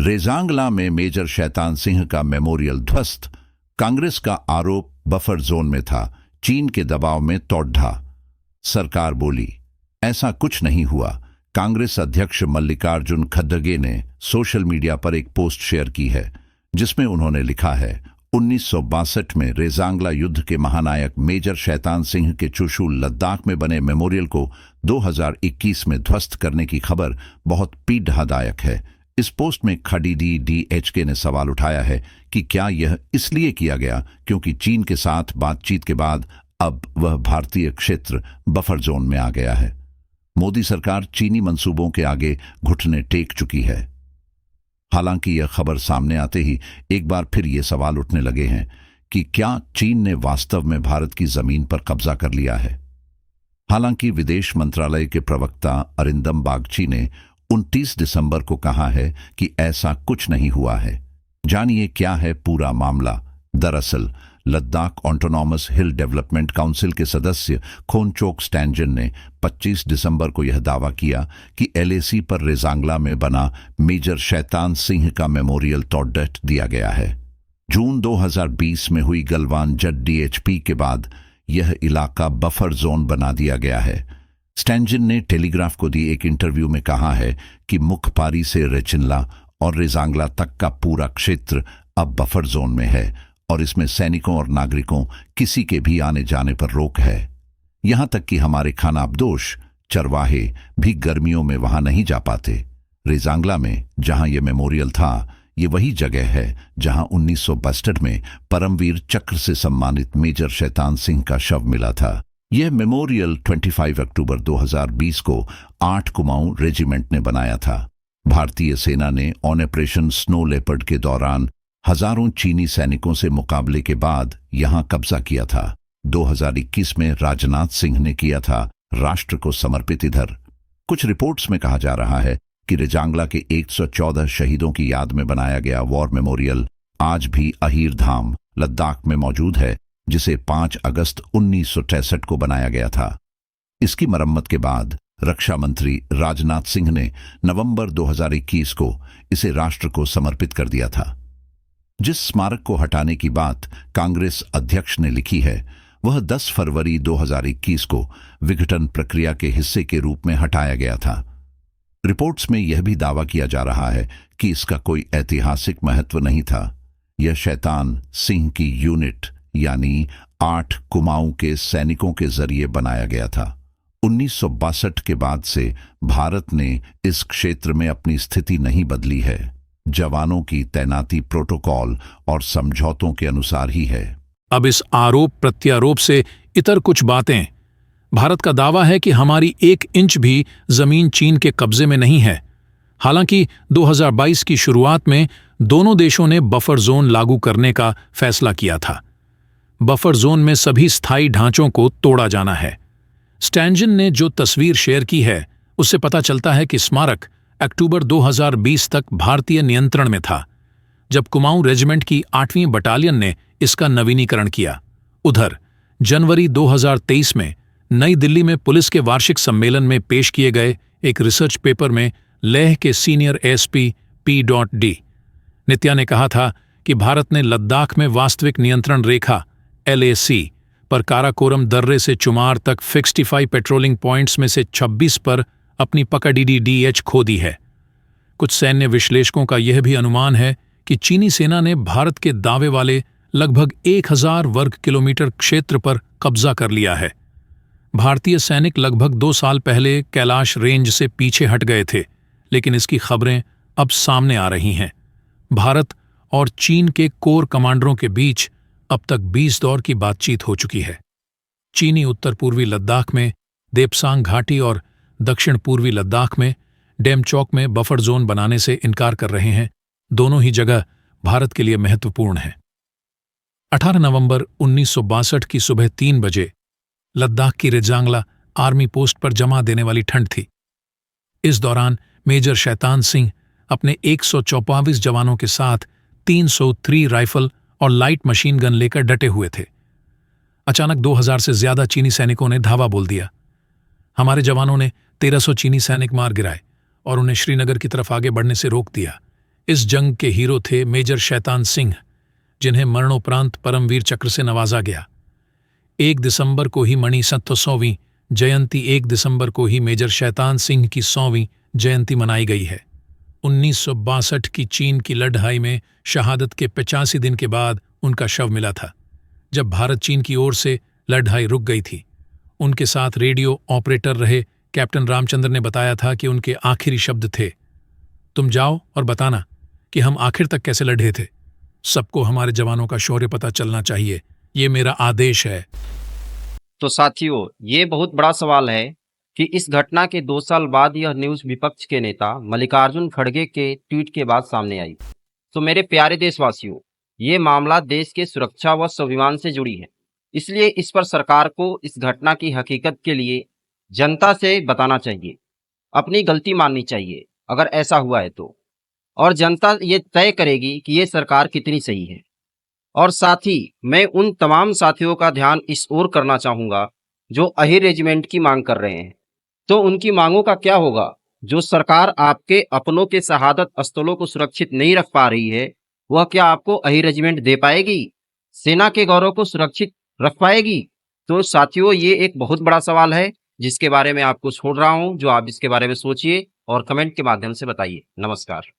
रेजांगला में मेजर शैतान सिंह का मेमोरियल ध्वस्त। कांग्रेस का आरोप बफर जोन में था, चीन के दबाव में तोड़। सरकार बोली ऐसा कुछ नहीं हुआ। कांग्रेस अध्यक्ष मल्लिकार्जुन खड़गे ने सोशल मीडिया पर एक पोस्ट शेयर की है जिसमें उन्होंने लिखा है, 1962 में रेजांगला युद्ध के महानायक मेजर शैतान सिंह के चुशूल लद्दाख में बने मेमोरियल को 2021 में ध्वस्त करने की खबर बहुत पीड़ादायक है। इस पोस्ट में खड़गे ने सवाल उठाया है कि क्या यह इसलिए किया गया क्योंकि चीन के साथ बातचीत के बाद अब वह भारतीय क्षेत्र बफर जोन में आ गया है। मोदी सरकार चीनी मंसूबों के आगे घुटने टेक चुकी है। हालांकि यह खबर सामने आते ही एक बार फिर ये सवाल उठने लगे हैं कि क्या चीन ने वास्तव में भारत की जमीन पर कब्जा कर लिया है। हालांकि विदेश मंत्रालय के प्रवक्ता अरिंदम बागची ने 29 दिसंबर को कहा है कि ऐसा कुछ नहीं हुआ है। जानिए क्या है पूरा मामला। दरअसल लद्दाख ऑटोनॉमस हिल डेवलपमेंट काउंसिल के सदस्य खोनचोक स्टैंजन ने 25 दिसंबर को यह दावा किया कि LAC पर रेजांगला में बना मेजर शैतान सिंह का मेमोरियल तोड़ दिया गया है। जून 2020 में हुई गलवान जट DHP के बाद यह इलाका बफर जोन बना दिया गया है। स्टैंजन ने टेलीग्राफ को दी एक इंटरव्यू में कहा है कि मुखपारी से रेचिनला और रेजांगला तक का पूरा क्षेत्र अब बफर जोन में है और इसमें सैनिकों और नागरिकों किसी के भी आने जाने पर रोक है। यहां तक कि हमारे खानाबदोश चरवाहे भी गर्मियों में वहां नहीं जा पाते। रेजांगला में जहां यह मेमोरियल था, ये वही जगह है जहां 1962 में परमवीर चक्र से सम्मानित मेजर शैतान सिंह का शव मिला था। यह मेमोरियल 25 अक्टूबर 2020 को 8 कुमाऊं रेजिमेंट ने बनाया था। भारतीय सेना ने ऑपरेशन स्नो लेपर्ड के दौरान हजारों चीनी सैनिकों से मुकाबले के बाद यहां कब्जा किया था। 2021 में राजनाथ सिंह ने किया था राष्ट्र को समर्पित। इधर कुछ रिपोर्ट्स में कहा जा रहा है कि रेजांगला के 114 शहीदों की याद में बनाया गया वॉर मेमोरियल आज भी अहीर धाम लद्दाख में मौजूद है, जिसे 5 अगस्त 1963 को बनाया गया था। इसकी मरम्मत के बाद रक्षा मंत्री राजनाथ सिंह ने नवंबर 2021 को इसे राष्ट्र को समर्पित कर दिया था। जिस स्मारक को हटाने की बात कांग्रेस अध्यक्ष ने लिखी है, वह 10 फरवरी 2021 को विघटन प्रक्रिया के हिस्से के रूप में हटाया गया था। रिपोर्ट्स में यह भी दावा किया जा रहा है कि इसका कोई ऐतिहासिक महत्व नहीं था। यह शैतान सिंह की यूनिट यानी 8 कुमाऊं के सैनिकों के जरिए बनाया गया था। 1962 के बाद से भारत ने इस क्षेत्र में अपनी स्थिति नहीं बदली है। जवानों की तैनाती प्रोटोकॉल और समझौतों के अनुसार ही है। अब इस आरोप प्रत्यारोप से इतर कुछ बातें। भारत का दावा है कि हमारी 1 इंच भी जमीन चीन के कब्जे में नहीं है। हालांकि 2022 की शुरुआत में दोनों देशों ने बफर जोन लागू करने का फैसला किया था। बफर जोन में सभी स्थायी ढांचों को तोड़ा जाना है। स्टैंजन ने जो तस्वीर शेयर की है उससे पता चलता है कि स्मारक अक्टूबर 2020 तक भारतीय नियंत्रण में था, जब कुमाऊं रेजिमेंट की 8वीं बटालियन ने इसका नवीनीकरण किया। उधर जनवरी 2023 में नई दिल्ली में पुलिस के वार्षिक सम्मेलन में पेश किए गए एक रिसर्च पेपर में लेह के सीनियर SP P.D. नित्या ने कहा था कि भारत ने लद्दाख में वास्तविक नियंत्रण रेखा LAC पर काराकोरम दर्रे से चुमार तक 65 पेट्रोलिंग पॉइंट्स में से 26 पर अपनी पकड़ DH खो दी है। कुछ सैन्य विश्लेषकों का यह भी अनुमान है कि चीनी सेना ने भारत के दावे वाले लगभग 1000 वर्ग किलोमीटर क्षेत्र पर कब्जा कर लिया है। भारतीय सैनिक लगभग 2 साल पहले कैलाश रेंज से पीछे हट गए थे, लेकिन इसकी खबरें अब सामने आ रही हैं। भारत और चीन के कोर कमांडरों के बीच अब तक 20 दौर की बातचीत हो चुकी है। चीनी उत्तर पूर्वी लद्दाख में देपसांग घाटी और दक्षिण पूर्वी लद्दाख में डेमचौक में बफर जोन बनाने से इनकार कर रहे हैं। दोनों ही जगह भारत के लिए महत्वपूर्ण है। 18 नवंबर 1962 की सुबह 3 बजे लद्दाख की रेजांगला आर्मी पोस्ट पर जमा देने वाली ठंड थी। इस दौरान मेजर शैतान सिंह अपने 124 जवानों के साथ 303 राइफल और लाइट मशीन गन लेकर डटे हुए थे। अचानक 2000 से ज्यादा चीनी सैनिकों ने धावा बोल दिया। हमारे जवानों ने 1300 चीनी सैनिक मार गिराए और उन्हें श्रीनगर की तरफ आगे बढ़ने से रोक दिया। इस जंग के हीरो थे मेजर शैतान सिंह, जिन्हें मरणोपरांत परमवीर चक्र से नवाजा गया। 1 दिसंबर को ही मणि 100वीं जयंती 1 दिसंबर को ही मेजर शैतान सिंह की 100वीं जयंती मनाई गई है। 1962 की चीन की लड़ाई में शहादत के 85 दिन के बाद उनका शव मिला था। जब भारत चीन की ओर से लड़ाई रुक गई थी, उनके साथ रेडियो ऑपरेटर रहे कैप्टन रामचंद्र ने बताया था कि उनके आखिरी शब्द थे, तुम जाओ और बताना कि हम आखिर तक कैसे लड़े थे। सबको हमारे जवानों का शौर्य पता चलना चाहिए, ये मेरा आदेश है। तो साथियों, ये बहुत बड़ा सवाल है कि इस घटना के 2 साल बाद यह न्यूज विपक्ष के नेता मल्लिकार्जुन खड़गे के ट्वीट के बाद सामने आई। तो मेरे प्यारे देशवासियों, ये मामला देश के सुरक्षा व स्वाभिमान से जुड़ी है, इसलिए इस पर सरकार को इस घटना की हकीकत के लिए जनता से बताना चाहिए, अपनी गलती माननी चाहिए अगर ऐसा हुआ है तो, और जनता ये तय करेगी कि ये सरकार कितनी सही है। और साथ ही मैं उन तमाम साथियों का ध्यान इस ओर करना चाहूँगा जो अहिर रेजिमेंट की मांग कर रहे हैं। तो उनकी मांगों का क्या होगा? जो सरकार आपके अपनों के शहादत स्थलों को सुरक्षित नहीं रख पा रही है, वह क्या आपको अहिर रेजिमेंट दे पाएगी? सेना के गौरव को सुरक्षित रख पाएगी? तो साथियों, ये एक बहुत बड़ा सवाल है जिसके बारे में आपको छोड़ रहा हूँ, जो आप इसके बारे में सोचिए और कमेंट के माध्यम से बताइए। नमस्कार।